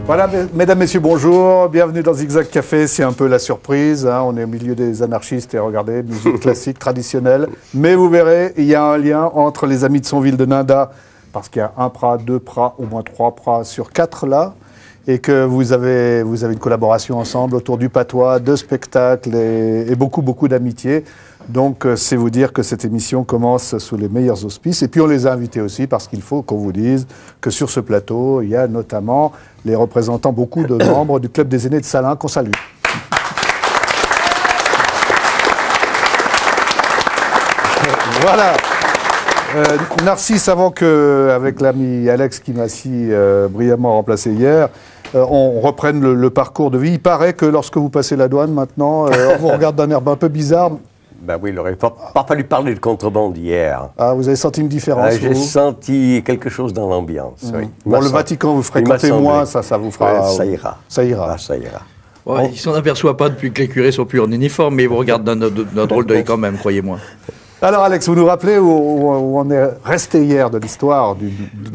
Voilà, mesdames, messieurs, bonjour. Bienvenue dans Zigzag Café. C'est un peu la surprise, hein. On est au milieu des anarchistes et regardez, musique classique, traditionnelle. Mais vous verrez, il y a un lien entre les Amis de Sonville de Nanda, parce qu'il y a un Prat, deux Prats, au moins 3 Prats sur 4 là, et que vous avez une collaboration ensemble autour du patois, de spectacles et beaucoup d'amitié. Donc, c'est vous dire que cette émission commence sous les meilleurs auspices. Et puis, on les a invités aussi parce qu'il faut qu'on vous dise que sur ce plateau, il y a notamment les représentants, beaucoup de membres du Club des aînés de Salins, qu'on salue. Voilà. Narcisse, avant qu'avec l'ami Alex qui m'a si brillamment remplacé hier, on reprenne le parcours de vie. Il paraît que lorsque vous passez la douane maintenant, on vous regarde d'un air un peu bizarre. Ben oui, il n'aurait pas fallu parler de contrebande hier. Ah, vous avez senti une différence? J'ai senti quelque chose dans l'ambiance, oui. Bon, le Vatican, vous fréquentez moins, ça vous fera... ça ira. Ça ira. Ah, ça ira. Ouais, il s'en aperçoit pas depuis que les curés sont plus en uniforme, mais ils vous regardent d'un drôle d'œil quand même, croyez-moi. Alors Alex, vous nous rappelez où on est resté hier de l'histoire de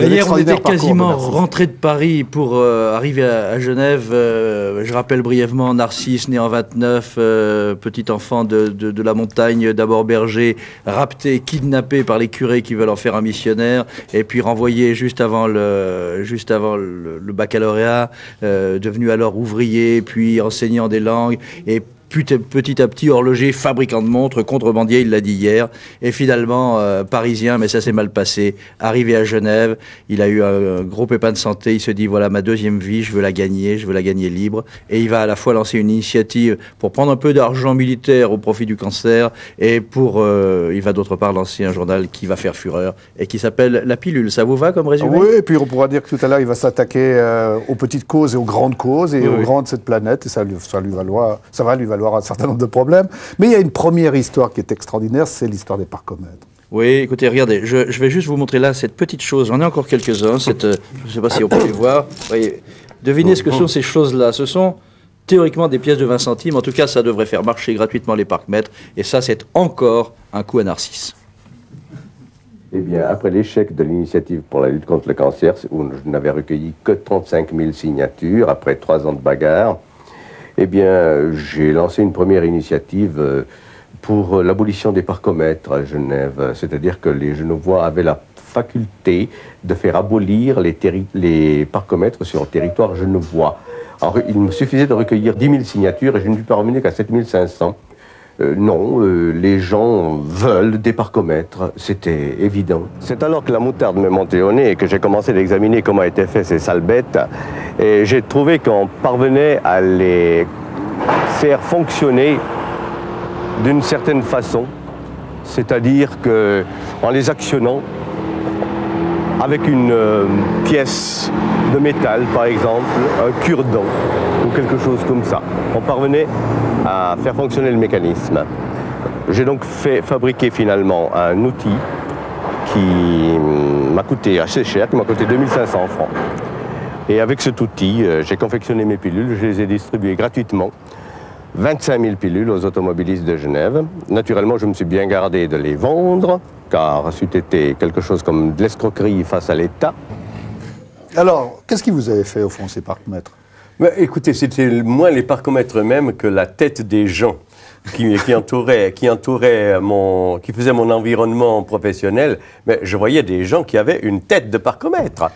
hier, on était quasiment de rentré de Paris pour arriver à Genève. Je rappelle brièvement Narcisse, né en 29, petit enfant de la montagne, d'abord berger, rapté, kidnappé par les curés qui veulent en faire un missionnaire, et puis renvoyé juste avant le baccalauréat, devenu alors ouvrier, puis enseignant des langues, et petit à petit horloger, fabricant de montres, contrebandier, il l'a dit hier, et finalement parisien, mais ça s'est mal passé, arrivé à Genève, il a eu un gros pépin de santé, il se dit voilà ma deuxième vie, je veux la gagner libre, et il va à la fois lancer une initiative pour prendre un peu d'argent militaire au profit du cancer, et il va d'autre part lancer un journal qui va faire fureur, et qui s'appelle La Pilule. Ça vous va comme résumé? Oui, et puis on pourra dire que tout à l'heure il va s'attaquer aux petites causes et aux grandes causes, et aux grands de cette planète, et ça va lui valoir un certain nombre de problèmes. Mais il y a une première histoire qui est extraordinaire, c'est l'histoire des parcomètres. Oui, écoutez, regardez, je vais juste vous montrer là cette petite chose. J'en ai encore quelques-uns. Je ne sais pas si on peut les voir. Voyez, devinez ce que sont ces choses-là. Ce sont théoriquement des pièces de 20 centimes. En tout cas, ça devrait faire marcher gratuitement les parcs-mètres. Et ça, c'est encore un coup à Narcisse. Eh bien, après l'échec de l'initiative pour la lutte contre le cancer, où je n'avais recueilli que 35 000 signatures, après 3 ans de bagarre, eh bien, j'ai lancé une première initiative pour l'abolition des parcomètres à Genève. C'est-à-dire que les Genevois avaient la faculté de faire abolir les parcomètres sur le territoire genevois. Alors, il me suffisait de recueillir 10 000 signatures et je ne suis parvenu qu'à 7 500. Non, les gens veulent des parcomètres, c'était évident. C'est alors que la moutarde me montait au nez et que j'ai commencé d'examiner comment étaient faits ces sales bêtes. Et j'ai trouvé qu'on parvenait à les faire fonctionner d'une certaine façon. C'est-à-dire qu'en les actionnant avec une pièce de métal, par exemple, un cure-dent ou quelque chose comme ça, on parvenait à faire fonctionner le mécanisme. J'ai donc fait fabriquer finalement un outil qui m'a coûté assez cher, qui m'a coûté 2500 francs. Et avec cet outil, j'ai confectionné mes pilules, je les ai distribuées gratuitement, 25 000 pilules aux automobilistes de Genève. Naturellement, je me suis bien gardé de les vendre, car c'eût été quelque chose comme de l'escroquerie face à l'État. Alors, qu'est-ce qui vous avait fait, au fond, ces parcs-mètres? Écoutez, c'était moins les parcomètres eux-mêmes que la tête des gens. qui faisait mon environnement professionnel, mais je voyais des gens qui avaient une tête de parcomètre.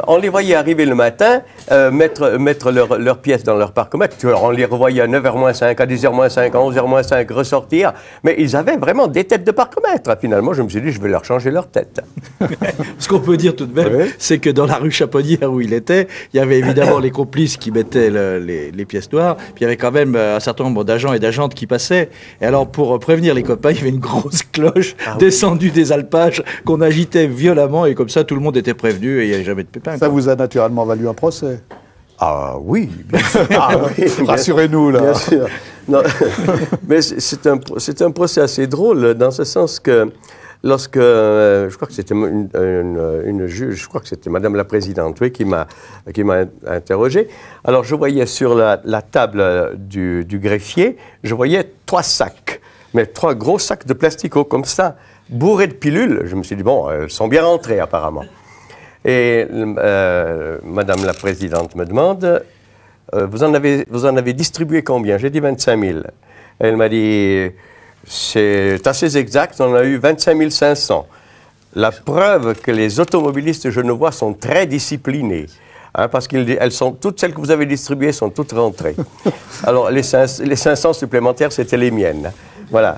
On les voyait arriver le matin, mettre leurs pièces dans leur parcomètre. On les revoyait à 9h-5, à 10h-5, à 11h-5 ressortir, mais ils avaient vraiment des têtes de parcomètre. Finalement, je me suis dit, je vais leur changer leur tête. Ce qu'on peut dire tout de même, c'est que dans la rue Chaponnière où il était, il y avait évidemment les complices qui mettaient les pièces noires, puis il y avait quand même un certain nombre d'agents et d'agentes qui passaient. Et alors, pour prévenir les copains, il y avait une grosse cloche descendue des alpages qu'on agitait violemment, et comme ça, tout le monde était prévenu et il n'y avait jamais de pépins. Ça vous a naturellement valu un procès? Ah oui, bien sûr. Rassurez-nous, là. Bien sûr. Non, mais c'est un procès assez drôle, dans ce sens que lorsque, je crois que c'était une juge, je crois que c'était Madame la Présidente, oui, qui m'a interrogé. Alors, je voyais sur la table du greffier, je voyais 3 sacs, mais 3 gros sacs de plastique comme ça, bourrés de pilules. Je me suis dit, bon, elles sont bien rentrées, apparemment. Et Madame la Présidente me demande, vous en avez distribué combien? J'ai dit 25 000. Elle m'a dit, c'est assez exact, on a eu 25 500. La preuve que les automobilistes genevois sont très disciplinés. Hein, parce toutes celles que vous avez distribuées sont toutes rentrées. Alors, les 500 supplémentaires, c'était les miennes. Voilà.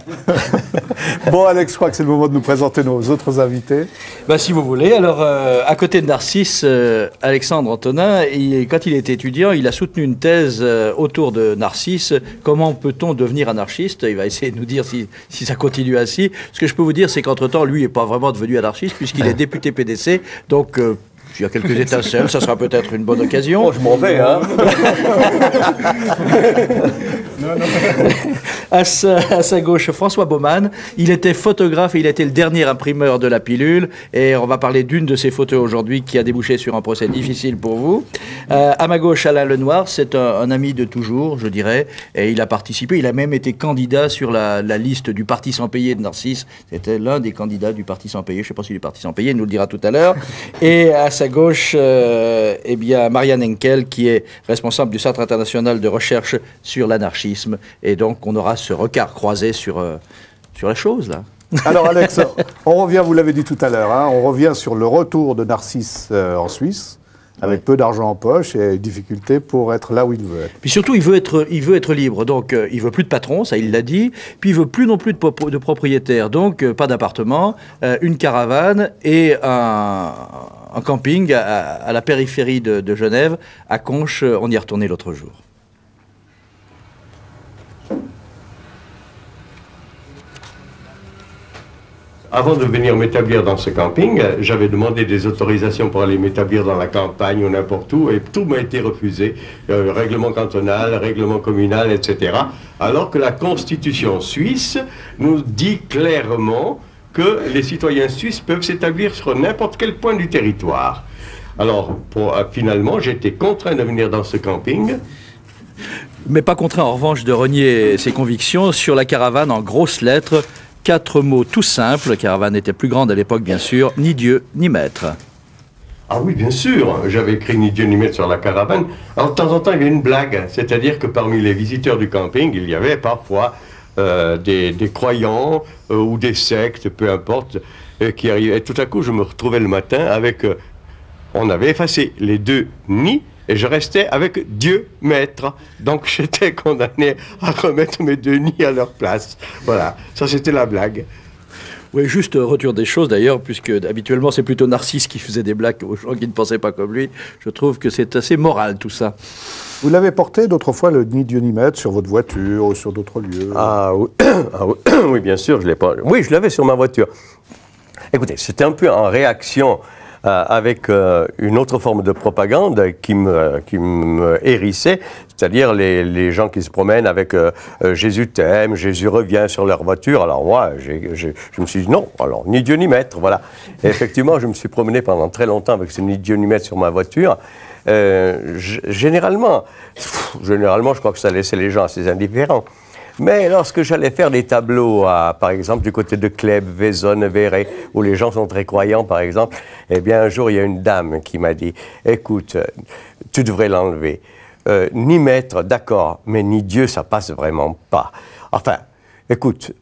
Bon, Alex, je crois que c'est le moment de nous présenter nos autres invités. Ben, si vous voulez. Alors, à côté de Narcisse, Alexandre Antonin, quand il était étudiant, il a soutenu une thèse autour de Narcisse. Comment peut-on devenir anarchiste? Il va essayer de nous dire si ça continue ainsi. Ce que je peux vous dire, c'est qu'entre-temps, lui n'est pas vraiment devenu anarchiste, puisqu'il est député PDC. Donc, s'il y a quelques étincelles, ça sera peut-être une bonne occasion. Oh, je m'en vais, hein. À sa gauche, François Baumann. Il était photographe et il était le dernier imprimeur de la pilule. Et on va parler d'une de ses photos aujourd'hui qui a débouché sur un procès difficile pour vous. À ma gauche, Alain Lenoir. C'est un ami de toujours, je dirais. Et il a participé. Il a même été candidat sur la liste du Parti sans payer de Narcisse. C'était l'un des candidats du Parti sans payer. Je ne sais pas si du Parti sans payer, il nous le dira tout à l'heure. Et à sa gauche, eh bien, Marianne Henkel, qui est responsable du Centre international de recherche sur l'anarchisme. Et donc, on aura ce regard croisé sur la chose, là. Alors, Alex, on revient, vous l'avez dit tout à l'heure, hein, on revient sur le retour de Narcisse en Suisse, avec peu d'argent en poche et difficulté pour être là où il veut être. Puis surtout, il veut être libre. Donc, il veut plus de patron, ça, il l'a dit. Puis, il veut plus non plus de propriétaire. Donc, pas d'appartement, une caravane et un camping à la périphérie de Genève, à Conches. On y est retourné l'autre jour. Avant de venir m'établir dans ce camping, j'avais demandé des autorisations pour aller m'établir dans la campagne ou n'importe où, et tout m'a été refusé. Règlement cantonal, règlement communal, etc. Alors que la Constitution suisse nous dit clairement que les citoyens suisses peuvent s'établir sur n'importe quel point du territoire. Alors, finalement, j'ai été contraint de venir dans ce camping. Mais pas contraint, en revanche, de renier ses convictions sur la caravane en grosses lettres. 4 mots tout simples. La caravane était plus grande à l'époque, bien sûr. Ni Dieu, ni maître. Ah oui, bien sûr. J'avais écrit ni Dieu ni maître sur la caravane. Alors, de temps en temps, il y avait une blague. C'est-à-dire que parmi les visiteurs du camping, il y avait parfois des croyants ou des sectes, peu importe, qui arrivaient. Et tout à coup, je me retrouvais le matin avec... on avait effacé les 2 ni, et je restais avec Dieu maître. Donc j'étais condamné à remettre mes 2 nids à leur place. Voilà, ça c'était la blague. Oui, juste retour des choses d'ailleurs, puisque habituellement c'est plutôt Narcisse qui faisait des blagues aux gens qui ne pensaient pas comme lui. Je trouve que c'est assez moral tout ça. Vous l'avez porté d'autres fois, le ni Dieu ni maître, sur votre voiture ou sur d'autres lieux? Ah oui, oui, bien sûr, je l'ai pas. Oui, je l'avais sur ma voiture. Écoutez, c'était un peu en réaction avec une autre forme de propagande qui me hérissait, c'est-à-dire les gens qui se promènent avec Jésus t'aime, Jésus revient sur leur voiture. Alors moi, je me suis dit non, alors ni Dieu ni maître, voilà. Et effectivement, je me suis promené pendant très longtemps avec ce ni Dieu ni maître sur ma voiture. Généralement, je crois que ça laissait les gens assez indifférents. Mais lorsque j'allais faire des tableaux, par exemple, du côté de Kleb, Vaison, Véret, où les gens sont très croyants, par exemple, eh bien, un jour, il y a une dame qui m'a dit « Écoute, tu devrais l'enlever. ni maître, d'accord, mais ni Dieu, ça passe vraiment pas. Enfin, écoute,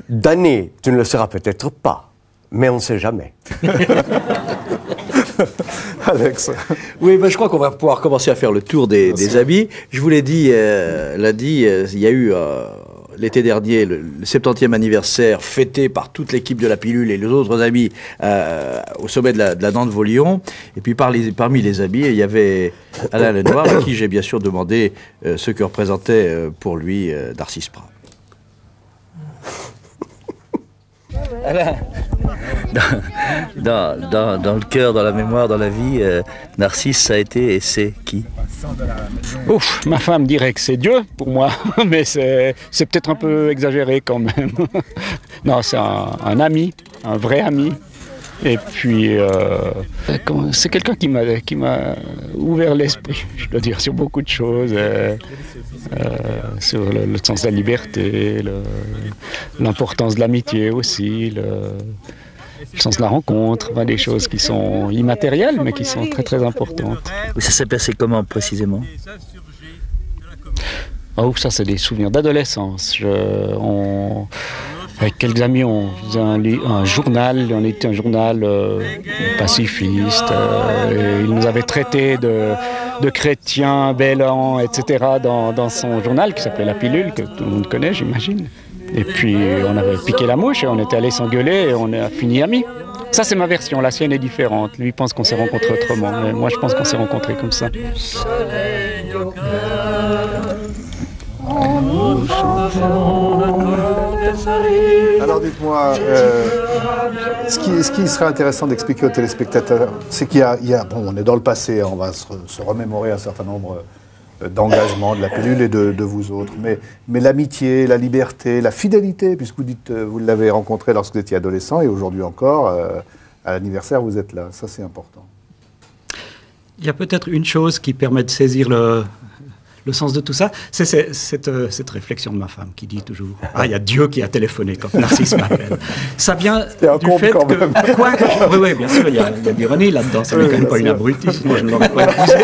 damné, tu ne le seras peut-être pas, mais on ne sait jamais. Alex. Oui, ben, je crois qu'on va pouvoir commencer à faire le tour des habits. Je vous l'ai dit, il y a eu l'été dernier le 70e anniversaire fêté par toute l'équipe de la Pilule et les autres amis au sommet de la dent de Vaulion. Et puis parmi les habits, il y avait Alain Lenoir, à qui j'ai bien sûr demandé ce que représentait pour lui Narcisse Prat. Alain, dans le cœur, dans la mémoire, dans la vie, Narcisse, ça a été et c'est qui? Ouf, ma femme dirait que c'est Dieu pour moi, mais c'est peut-être un peu exagéré quand même. Non, c'est un ami, un vrai ami. Et puis, c'est quelqu'un qui m'a ouvert l'esprit, je dois dire, sur beaucoup de choses, sur le sens de la liberté, l'importance de l'amitié aussi, le sens de la rencontre, des choses qui sont immatérielles, mais qui sont très très importantes. Ça s'est passé comment précisément? Oh, ça c'est des souvenirs d'adolescence. Avec quelques amis, on faisait un journal, on était un journal pacifiste. Et il nous avait traités de chrétiens, bêlants, etc. dans son journal qui s'appelait La Pilule, que tout le monde connaît, j'imagine. Et puis on avait piqué la mouche et on était allés s'engueuler et on a fini amis. Ça c'est ma version, la sienne est différente. Lui pense qu'on s'est rencontrés autrement, mais moi je pense qu'on s'est rencontrés comme ça. Alors dites-moi, ce qui serait intéressant d'expliquer aux téléspectateurs, c'est qu'il y a, bon, on est dans le passé, on va se remémorer un certain nombre d'engagements de la Pilule et de vous autres, mais l'amitié, la liberté, la fidélité, puisque vous dites, vous l'avez rencontré lorsque vous étiez adolescent et aujourd'hui encore, à l'anniversaire, vous êtes là, ça c'est important. Il y a peut-être une chose qui permet de saisir le sens de tout ça, c'est cette réflexion de ma femme qui dit toujours « Ah, il y a Dieu qui a téléphoné quand Narcisse m'appelle ». Ça vient du fait que... Oui, bien sûr, il y a de l'ironie là-dedans, ça n'est quand même pas une abrutie, sinon je ne l'aurais pas épousé.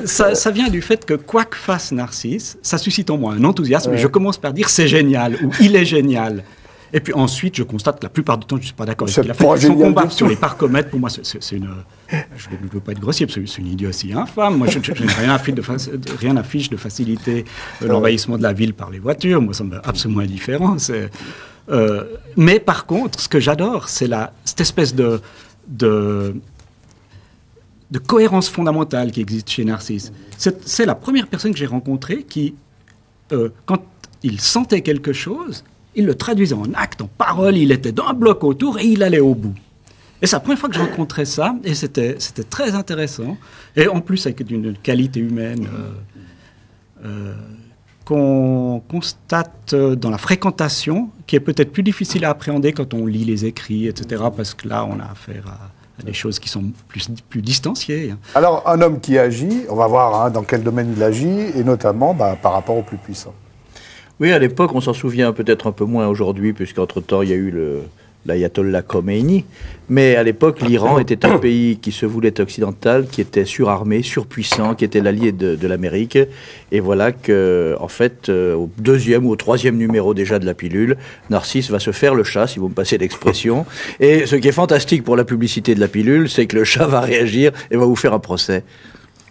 Ça vient du fait que quoi que fasse Narcisse, ça suscite en moi un enthousiasme, et je commence par dire « c'est génial » ou « il est génial ». Et puis ensuite, je constate que la plupart du temps, je ne suis pas d'accord avec ce qu'il a fait. Son combat sur les parcomètres, pour moi, c'est une... Je ne veux pas être grossier, c'est une idiotie infâme. Moi, je n'ai rien affiche de faciliter l'envahissement de la ville par les voitures. Moi, ça me semble absolument indifférent. Mais par contre, ce que j'adore, c'est cette espèce de cohérence fondamentale qui existe chez Narcisse. C'est la première personne que j'ai rencontrée qui, quand il sentait quelque chose, il le traduisait en actes, en paroles, il était d'un bloc autour et il allait au bout. Et c'est la première fois que je rencontrais ça, et c'était très intéressant. Et en plus, avec une qualité humaine qu'on constate dans la fréquentation, qui est peut-être plus difficile à appréhender quand on lit les écrits, etc., parce que là, on a affaire à des choses qui sont plus distanciées. Alors, un homme qui agit, on va voir dans quel domaine il agit, et notamment par rapport aux plus puissants. Oui, à l'époque, on s'en souvient peut-être un peu moins aujourd'hui, puisqu'entre-temps, il y a eu l'ayatollah Khomeini. Mais à l'époque, l'Iran était un pays qui se voulait occidental, qui était surarmé, surpuissant, qui était l'allié de l'Amérique. Et voilà que, en fait, au 2e ou au 3e numéro déjà de la Pilule, Narcisse va se faire le chat, si vous me passez l'expression. Et ce qui est fantastique pour la publicité de la Pilule, c'est que le chat va réagir et va vous faire un procès.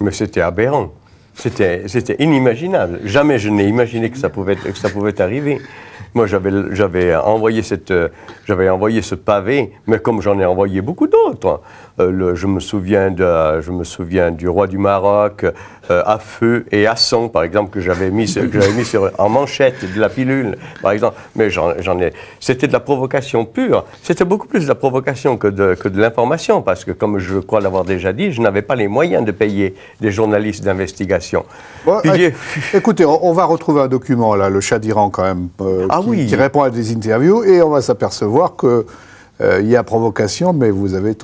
Mais c'était aberrant. C'était inimaginable. Jamais je n'ai imaginé que ça pouvait arriver. Moi, j'avais envoyé ce pavé, mais comme j'en ai envoyé beaucoup d'autres. Je me souviens du roi du Maroc, à feu et à sang, par exemple, que j'avais mis en manchette de la Pilule, par exemple. Mais c'était de la provocation pure. C'était beaucoup plus de la provocation que de l'information, parce que, comme je crois l'avoir déjà dit, je n'avais pas les moyens de payer des journalistes d'investigation. Bon, écoutez, on va retrouver un document, là, le Shah d'Iran, quand même, qui répond à des interviews, et on va s'apercevoir que il y a provocation, mais vous êtes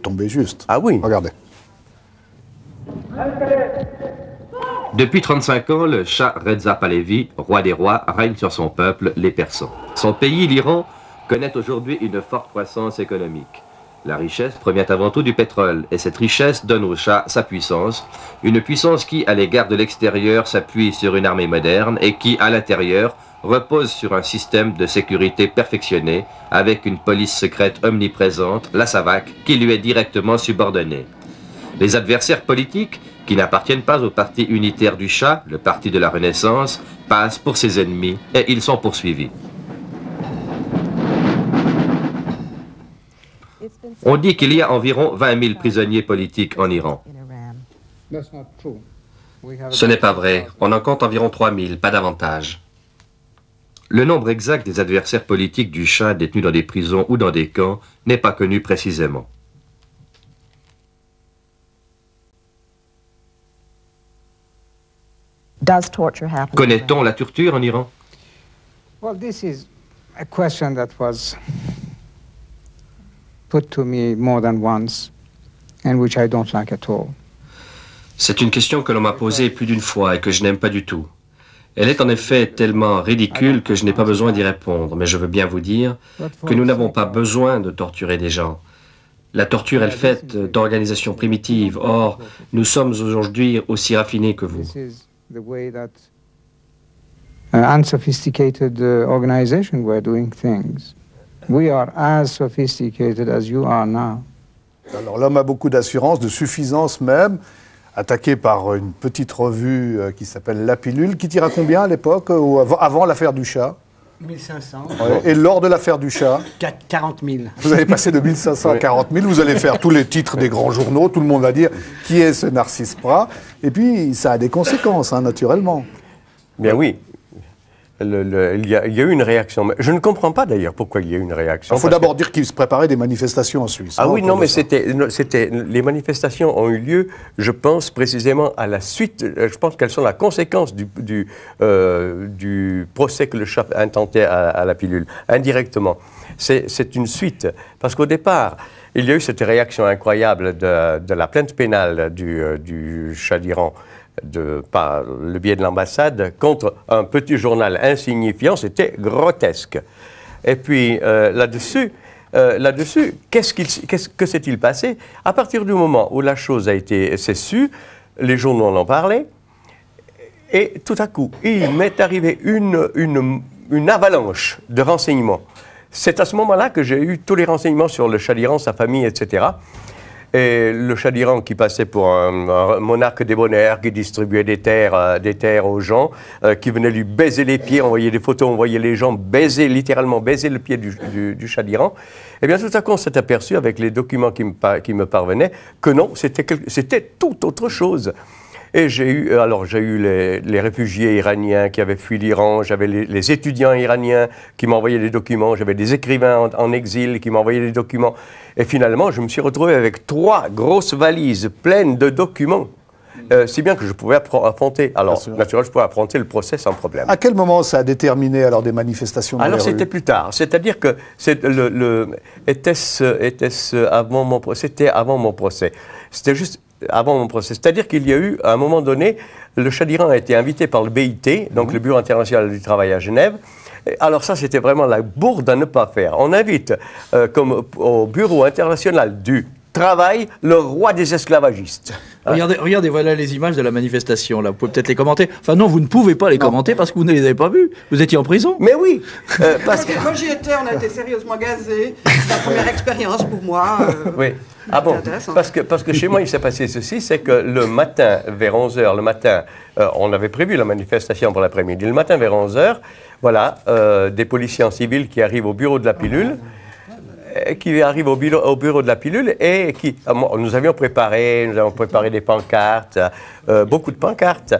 tombé juste. Ah oui. Regardez. Depuis 35 ans, le Shah Reza Pahlavi, roi des rois, règne sur son peuple, les Persans. Son pays, l'Iran, connaît aujourd'hui une forte croissance économique. La richesse provient avant tout du pétrole, et cette richesse donne au Shah sa puissance, une puissance qui, à l'égard de l'extérieur, s'appuie sur une armée moderne et qui, à l'intérieur, repose sur un système de sécurité perfectionné, avec une police secrète omniprésente, la SAVAK, qui lui est directement subordonnée. Les adversaires politiques, qui n'appartiennent pas au parti unitaire du Shah, le parti de la Renaissance, passent pour ses ennemis et ils sont poursuivis. On dit qu'il y a environ 20 000 prisonniers politiques en Iran. Ce n'est pas vrai. On en compte environ 3 000, pas davantage. Le nombre exact des adversaires politiques du Shah détenus dans des prisons ou dans des camps n'est pas connu précisément. Connaît-on la torture en Iran? Well, this is a question that was put to me more than once, and which I don't like at all. C'est une question que l'on m'a posée plus d'une fois et que je n'aime pas du tout. Elle est en effet tellement ridicule que je n'ai pas besoin d'y répondre, mais je veux bien vous dire que nous n'avons pas besoin de torturer des gens. La torture est faite d'organisations primitives. Or, nous sommes aujourd'hui aussi raffinés que vous. This is the way that unsophisticated organizations were doing things. We are as sophisticated as you are now. Alors l'homme a beaucoup d'assurance, de suffisance même, attaqué par une petite revue qui s'appelle La Pilule, qui tira combien à l'époque, ou avant l'affaire du Shah? 1500. Ouais. Et lors de l'affaire du Shah? 40 000. Vous allez passer de 1500 à 40 000, vous allez faire tous les titres des grands journaux, tout le monde va dire qui est ce Narcisse Prat, et puis ça a des conséquences, hein, naturellement. Bien oui. Il y a eu une réaction. Je ne comprends pas d'ailleurs pourquoi il y a eu une réaction. Il faut d'abord dire qu'il se préparait des manifestations en Suisse. Ah oui, non, mais les manifestations ont eu lieu, je pense, précisément à la suite, je pense qu'elles sont la conséquence du procès que le Shah intentait à la pilule, indirectement. C'est une suite, parce qu'au départ, il y a eu cette réaction incroyable de la plainte pénale du Shah d'Iran, par le biais de l'ambassade, contre un petit journal insignifiant. C'était grotesque. Et puis, là-dessus, que s'est-il passé? À partir du moment où la chose s'est sue, les journaux en ont parlé, et tout à coup, il m'est arrivé une avalanche de renseignements. C'est à ce moment-là que j'ai eu tous les renseignements sur le Shah d'Iran, sa famille, etc., et le Shah d'Iran qui passait pour un monarque débonnaire, qui distribuait des terres aux gens, qui venait lui baiser les pieds. On voyait des photos, on voyait les gens littéralement baiser le pied du Shah d'Iran. Et bien tout à coup, on s'est aperçu avec les documents qui me parvenaient que non, c'était tout autre chose. Et j'ai eu les réfugiés iraniens qui avaient fui l'Iran, j'avais les étudiants iraniens qui m'envoyaient des documents, j'avais des écrivains en exil qui m'envoyaient des documents. Et finalement, je me suis retrouvé avec 3 grosses valises pleines de documents, si bien que je pouvais affronter, naturellement, je pouvais affronter le procès sans problème. À quel moment ça a déterminé alors des manifestations dans les rues? C'était plus tard, c'est-à-dire que était-ce avant mon procès? C'était avant mon procès. C'était juste avant mon procès. C'est-à-dire qu'il y a eu, à un moment donné, le Shah d'Iran a été invité par le BIT, donc le Bureau international du travail à Genève. Alors ça, c'était vraiment la bourde à ne pas faire. On invite, comme au Bureau international du travail, le roi des esclavagistes. Regardez, voilà les images de la manifestation, là. Vous pouvez peut-être les commenter. Enfin non, vous ne pouvez pas les commenter parce que vous ne les avez pas vus. Vous étiez en prison. Mais oui, parce que... Quand j'y étais, on a été sérieusement gazés. C'est la première expérience pour moi. Oui. Ah bon, parce que chez moi, il s'est passé ceci, c'est que le matin, vers 11h, on avait prévu la manifestation pour l'après-midi. Le matin, vers 11h, voilà, des policiers en civil qui arrivent au bureau de la pilule, et qui, nous avions préparé des pancartes, beaucoup de pancartes,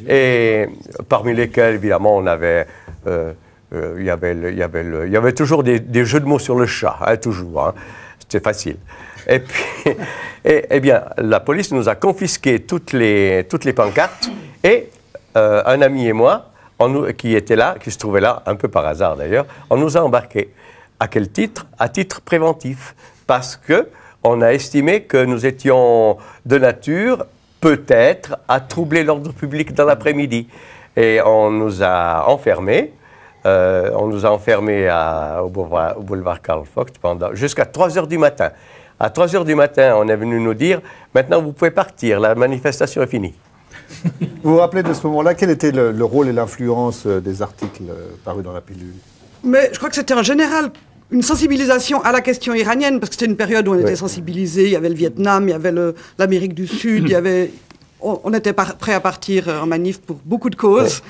et parmi lesquelles, évidemment, on avait... il y avait toujours des jeux de mots sur le chat, hein, toujours, hein, c'était facile. Et puis, eh bien, la police nous a confisqué toutes les pancartes, et un ami et moi, qui était là, qui se trouvait là, un peu par hasard d'ailleurs, on nous a embarqués. À quel titre? À titre préventif, parce qu'on a estimé que nous étions de nature, peut-être, à troubler l'ordre public dans l'après-midi. Et on nous a enfermés. Au boulevard Karl Vogt jusqu'à 3 h du matin. À 3 h du matin, on est venu nous dire « Maintenant, vous pouvez partir, la manifestation est finie ». Vous vous rappelez de ce moment-là, quel était le rôle et l'influence des articles parus dans la pilule? Mais je crois que c'était en général une sensibilisation à la question iranienne, parce que c'était une période où on était sensibilisé. Il y avait le Vietnam, il y avait l'Amérique du Sud, il y avait... On était prêt à partir en manif pour beaucoup de causes.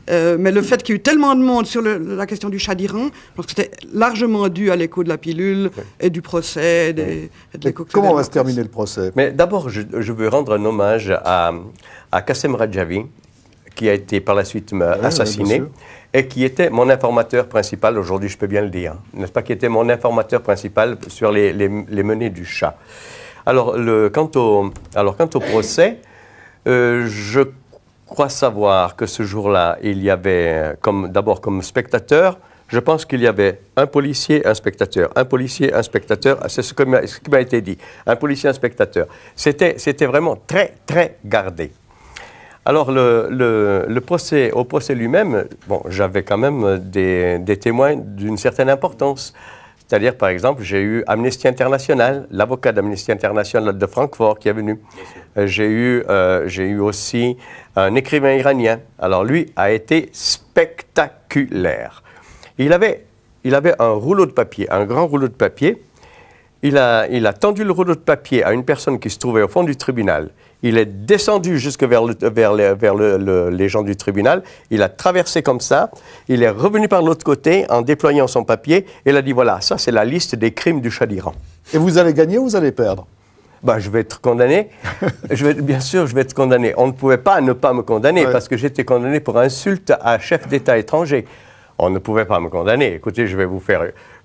Mais le fait qu'il y ait eu tellement de monde sur la question du Shah d'Iran, je pense que c'était largement dû à l'écho de la pilule et du procès. Comment va se terminer le procès? Mais d'abord, je veux rendre un hommage à Qassem Radjavi, qui a été par la suite assassiné, et qui était mon informateur principal, aujourd'hui je peux bien le dire, n'est-ce pas, qui était mon informateur principal sur les menées du Shah. Alors, quant au procès, je crois savoir que ce jour-là, il y avait, d'abord comme spectateur, je pense qu'il y avait un policier, un spectateur. Un policier, un spectateur, c'est ce qui m'a été dit. Un policier, un spectateur. C'était vraiment très, très gardé. Alors, au procès lui-même, bon, j'avais quand même des témoins d'une certaine importance. C'est-à-dire, par exemple, j'ai eu Amnesty International, l'avocat d'Amnesty International de Francfort qui est venu. J'ai eu aussi un écrivain iranien. Alors, lui a été spectaculaire. Il avait un rouleau de papier, un grand rouleau de papier. Il a tendu le rouleau de papier à une personne qui se trouvait au fond du tribunal. Il est descendu jusque vers les gens du tribunal. Il a traversé comme ça. Il est revenu par l'autre côté en déployant son papier. Et il a dit, voilà, ça c'est la liste des crimes du Shah d'Iran. Et vous allez gagner ou vous allez perdre? Ben, je vais être condamné. Bien sûr, je vais être condamné. On ne pouvait pas ne pas me condamner parce que j'étais condamné pour insulte à chef d'État étranger. On ne pouvait pas me condamner. Écoutez, je vais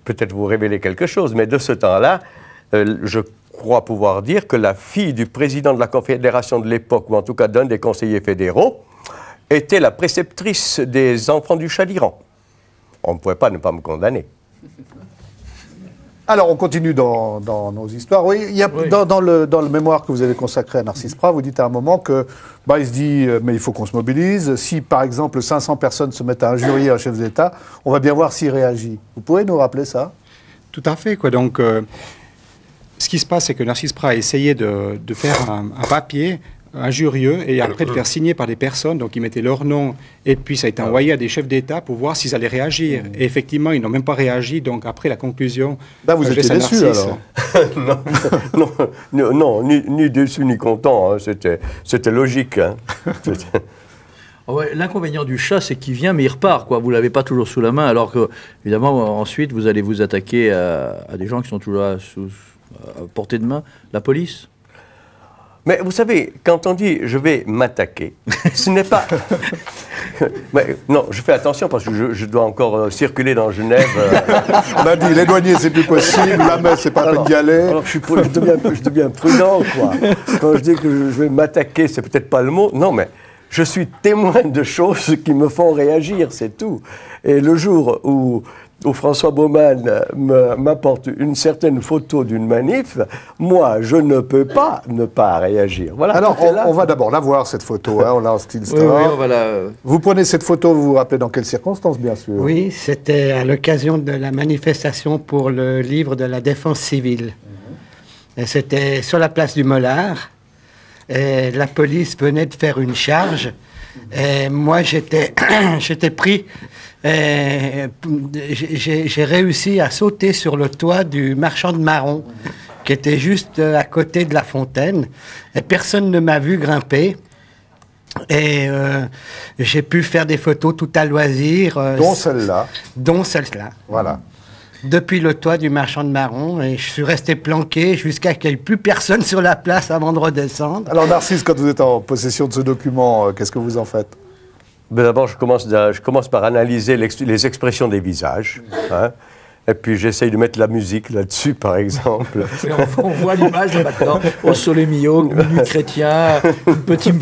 peut-être vous révéler quelque chose, mais de ce temps-là, je crois pouvoir dire que la fille du président de la Confédération de l'époque, ou en tout cas d'un des conseillers fédéraux, était la préceptrice des enfants du Shah d'Iran. On ne pouvait pas ne pas me condamner. Alors, on continue dans nos histoires. Oui, il y a, dans le mémoire que vous avez consacré à Narcisse Prat, vous dites à un moment que, il se dit, mais il faut qu'on se mobilise. Si, par exemple, 500 personnes se mettent à injurier un chef d'État, on va bien voir s'il réagit. Vous pouvez nous rappeler ça? Tout à fait, quoi. Donc, ce qui se passe, c'est que Narcisse Prat a essayé de faire un papier injurieux et après de faire signer par des personnes, donc ils mettaient leur nom et puis ça a été envoyé à des chefs d'État pour voir s'ils allaient réagir. Et effectivement, ils n'ont même pas réagi, donc après la conclusion... vous étiez déçu alors? Non, ni déçu ni content, hein. C'était logique. Hein. L'inconvénient du Shah, c'est qu'il vient mais il repart, quoi. Vous ne l'avez pas toujours sous la main, alors que, évidemment, ensuite, vous allez vous attaquer à des gens qui sont toujours à portée de main, la police. Mais vous savez, quand on dit « je vais m'attaquer », ce n'est pas... Mais, non, je fais attention parce que je dois encore circuler dans Genève. On a dit, les douaniers, c'est plus possible, la messe, c'est pas la peine d'y aller. Alors, je deviens prudent, quoi. Quand je dis que je vais m'attaquer, c'est peut-être pas le mot. Non, mais je suis témoin de choses qui me font réagir, c'est tout. Et le jour où François Baumann m'apporte une certaine photo d'une manif, moi, je ne peux pas ne pas réagir. Voilà. Alors, on va d'abord la voir, cette photo. Hein, on l'a en style star. Oui, on va la... Vous prenez cette photo, vous vous rappelez dans quelles circonstances, bien sûr? Oui, c'était à l'occasion de la manifestation pour le livre de la défense civile. Et c'était sur la place du Mollard. Et la police venait de faire une charge. Et moi, j'étais pris... J'ai réussi à sauter sur le toit du marchand de marrons, qui était juste à côté de la fontaine. Et personne ne m'a vu grimper. Et j'ai pu faire des photos tout à loisir. Dont celle-là. Dont celle-là. Voilà. Depuis le toit du marchand de marrons, et je suis resté planqué jusqu'à qu'il n'y ait plus personne sur la place avant de redescendre. Alors Narcisse, quand vous êtes en possession de ce document, qu'est-ce que vous en faites? D'abord, je commence par analyser les expressions des visages. Hein, et puis j'essaye de mettre la musique là-dessus, par exemple. On voit l'image maintenant, au Sole Mio, menu chrétien, une petite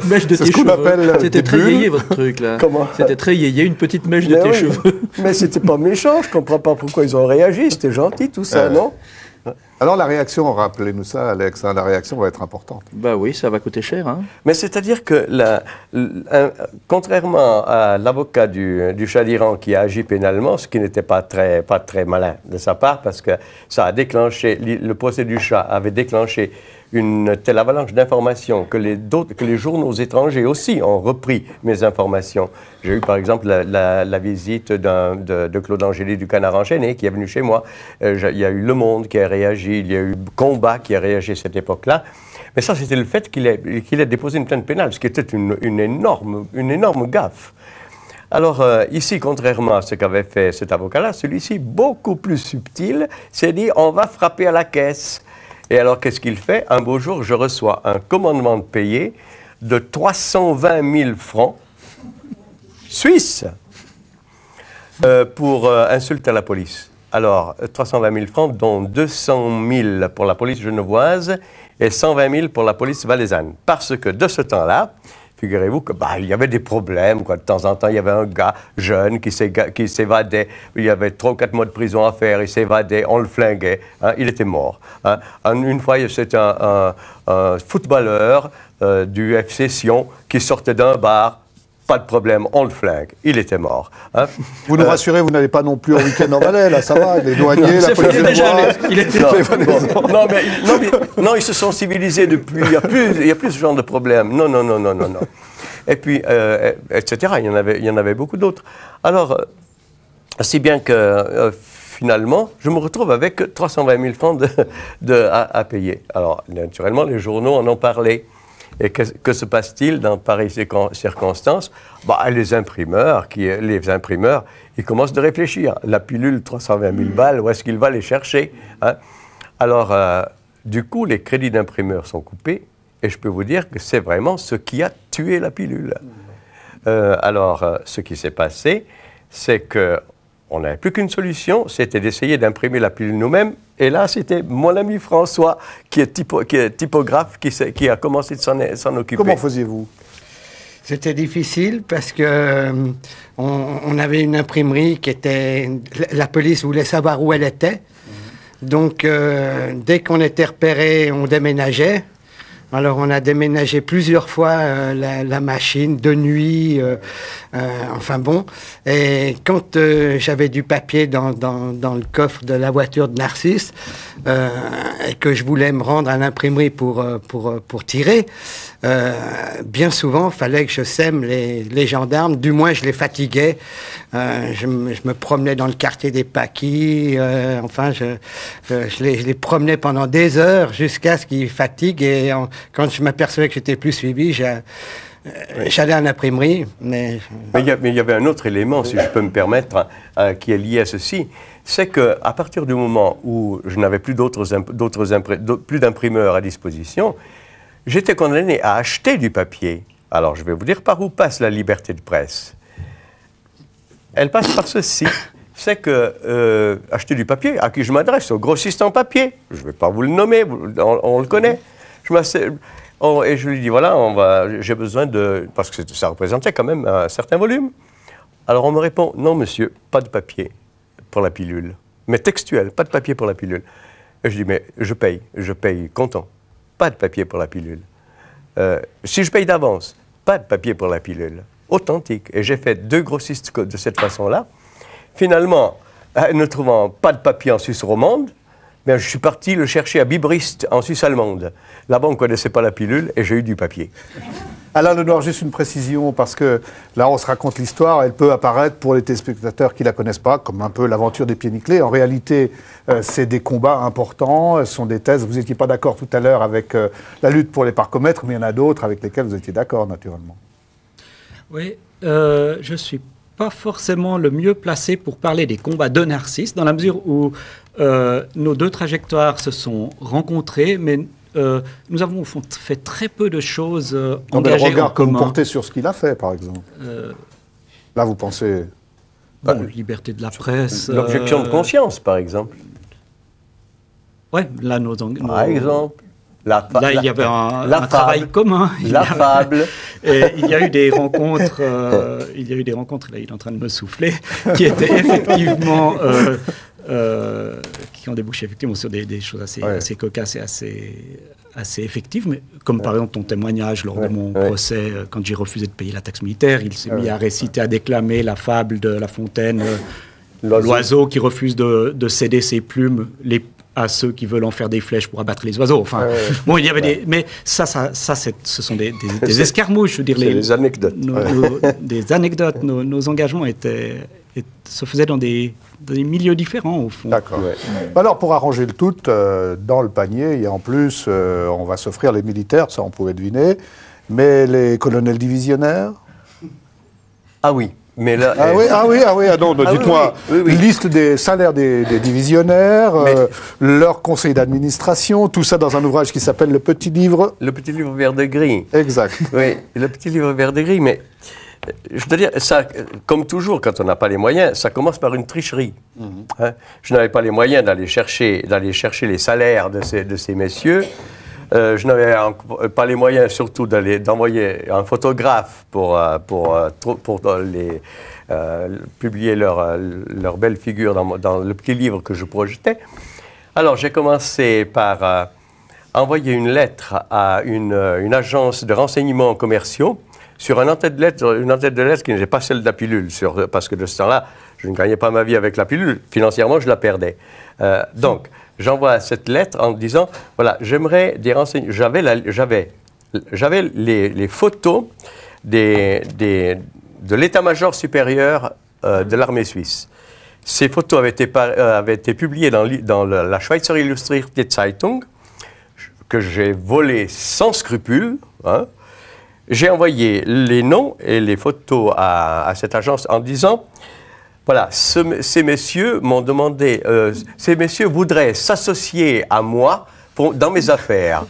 mèche de tes cheveux. C'était très yéyé votre truc là. Comment? C'était très yéyé, une petite mèche de tes cheveux. Mais c'était pas méchant, je comprends pas pourquoi ils ont réagi, c'était gentil tout ça, non? Alors la réaction, rappelez-nous ça, Alex, hein, la réaction va être importante. Bah oui, ça va coûter cher. Hein. Mais c'est-à-dire que, contrairement à l'avocat du Shah d'Iran qui a agi pénalement, ce qui n'était pas très malin de sa part, parce que ça a déclenché, le procès du Shah avait déclenché une telle avalanche d'informations que les journaux étrangers aussi ont repris mes informations. J'ai eu par exemple la visite de Claude Angéli du Canard enchaîné qui est venu chez moi. Il y a eu Le Monde qui a réagi, il y a eu Combat qui a réagi à cette époque-là. Mais ça, c'était le fait qu'il ait déposé une plainte pénale, ce qui était une énorme gaffe. Alors, ici, contrairement à ce qu'avait fait cet avocat-là, celui-ci, beaucoup plus subtil, s'est dit « on va frapper à la caisse ». Et alors, qu'est-ce qu'il fait? Un beau jour, je reçois un commandement de payer de 320 000 francs suisses pour insulte à la police. Alors, 320 000 francs, dont 200 000 pour la police genevoise et 120 000 pour la police valaisanne. Parce que de ce temps-là, figurez-vous que il y avait des problèmes, quoi. De temps en temps, il y avait un gars jeune qui s'évadait. Il y avait 3 ou 4 mois de prison à faire. Il s'évadait, on le flinguait. Hein, il était mort. Hein. Une fois, c'était un footballeur du FC Sion qui sortait d'un bar. Pas de problème, on le flingue. Il était mort. Hein. Vous nous rassurez, vous n'allez pas non plus au week-end en Valais, là, ça va, les douaniers, la police il était non, ils se sont civilisés depuis. Il n'y a plus ce genre de problème. Non. Et puis, etc. Il y en avait beaucoup d'autres. Alors, si bien que finalement, je me retrouve avec 320 000 francs à payer. Alors, naturellement, les journaux en ont parlé. Et que se passe-t-il dans pareilles circonstances? Les imprimeurs, ils commencent de réfléchir. La pilule, 320 000 balles, où est-ce qu'il va les chercher, hein? Alors, du coup, les crédits d'imprimeurs sont coupés, et je peux vous dire que c'est vraiment ce qui a tué la pilule. Alors, ce qui s'est passé, c'est qu'on n'avait plus qu'une solution, c'était d'essayer d'imprimer la pilule nous-mêmes. Et là, c'était mon ami François, qui est typographe, qui a commencé de s'en occuper. Comment faisiez-vous? C'était difficile parce que on avait une imprimerie qui était... La police voulait savoir où elle était. Donc, dès qu'on était repéré, on déménageait. Alors, on a déménagé plusieurs fois la machine, de nuit, enfin bon. Et quand j'avais du papier dans le coffre de la voiture de Narcisse, et que je voulais me rendre à l'imprimerie pour tirer, bien souvent, il fallait que je sème les gendarmes. Du moins, je les fatiguais. Je me promenais dans le quartier des Paquis. Enfin, je les promenais pendant des heures jusqu'à ce qu'ils fatiguent. Et quand je m'apercevais que j'étais plus suivi, j'allais à l'imprimerie. Mais il y avait un autre élément, si je peux me permettre, qui est lié à ceci. C'est qu'à partir du moment où je n'avais plus plus d'imprimeurs à disposition, j'étais condamné à acheter du papier. Alors, je vais vous dire par où passe la liberté de presse. Elle passe par ceci. C'est que acheter du papier, à qui je m'adresse? Au grossiste en papier. Je ne vais pas vous le nommer, on le connaît. Et je lui dis, voilà, j'ai besoin de... Parce que ça représentait quand même un certain volume. Alors, on me répond, non, monsieur, pas de papier pour la pilule. Mais textuel, pas de papier pour la pilule. Et je dis, mais je paye comptant. Pas de papier pour la pilule. Si je paye d'avance, pas de papier pour la pilule. Authentique. Et j'ai fait 2 grossistes de cette façon-là. Finalement, ne trouvant pas de papier en Suisse romande, mais je suis parti le chercher à Bibrist, en Suisse allemande. Là-bas, on ne connaissait pas la pilule et j'ai eu du papier. Alain Lenoir, juste une précision, parce que là, on se raconte l'histoire, elle peut apparaître pour les téléspectateurs qui ne la connaissent pas, comme un peu l'aventure des pieds nickelés. En réalité, c'est des combats importants, ce sont des thèses. Vous n'étiez pas d'accord tout à l'heure avec la lutte pour les parcomètres, mais il y en a d'autres avec lesquelles vous étiez d'accord, naturellement. Oui, je ne suis pas forcément le mieux placé pour parler des combats de Narcisse, dans la mesure où nos 2 trajectoires se sont rencontrées, mais nous avons fait très peu de choses engagées le regard en commun. Que vous portez sur ce qu'il a fait, par exemple. Là, vous pensez... liberté de la presse... L'objection de conscience, par exemple. Oui, là, par exemple. Là, il y avait un travail commun. La fable. Et il y a eu des rencontres, là, il est en train de me souffler, qui étaient effectivement... qui ont débouché effectivement sur des choses assez cocasses et assez effectives, mais comme par exemple ton témoignage lors de mon procès, quand j'ai refusé de payer la taxe militaire, il s'est mis à réciter, à déclamer la fable de La Fontaine, l'oiseau qui refuse de céder ses plumes à ceux qui veulent en faire des flèches pour abattre les oiseaux. Enfin, bon, il y avait mais ce sont des escarmouches, je veux dire, les anecdotes. Des anecdotes. Nos engagements se faisaient dans des milieux différents, au fond. D'accord. Alors, pour arranger le tout, dans le panier, il y a en plus, on va s'offrir les militaires, ça on pouvait deviner, mais les colonels divisionnaires. Ah oui. Mais là, non, dites-moi, liste des salaires des divisionnaires, leur conseil d'administration, tout ça dans un ouvrage qui s'appelle Le Petit Livre. Le Petit Livre vert de gris. Exact. Oui, Le Petit Livre vert de gris, mais je dois dire, ça, comme toujours, quand on n'a pas les moyens, ça commence par une tricherie. Hein? Je n'avais pas les moyens d'aller chercher les salaires de ces messieurs. Je n'avais pas les moyens surtout d'envoyer un photographe pour publier leur belle figure dans le petit livre que je projetais. Alors j'ai commencé par envoyer une lettre à une agence de renseignements commerciaux sur une en-tête de lettre qui n'était pas celle de la pilule, parce que de ce temps-là, je ne gagnais pas ma vie avec la pilule. Financièrement, je la perdais. Donc, j'envoie cette lettre en disant, voilà, j'aimerais des renseignements. J'avais les photos de l'état-major supérieur de l'armée suisse. Ces photos avaient été publiées dans la Schweizer Illustrierte Zeitung, que j'ai volé sans scrupule. Hein. J'ai envoyé les noms et les photos à cette agence en disant, voilà, ces messieurs m'ont demandé, ces messieurs voudraient s'associer à moi dans mes affaires.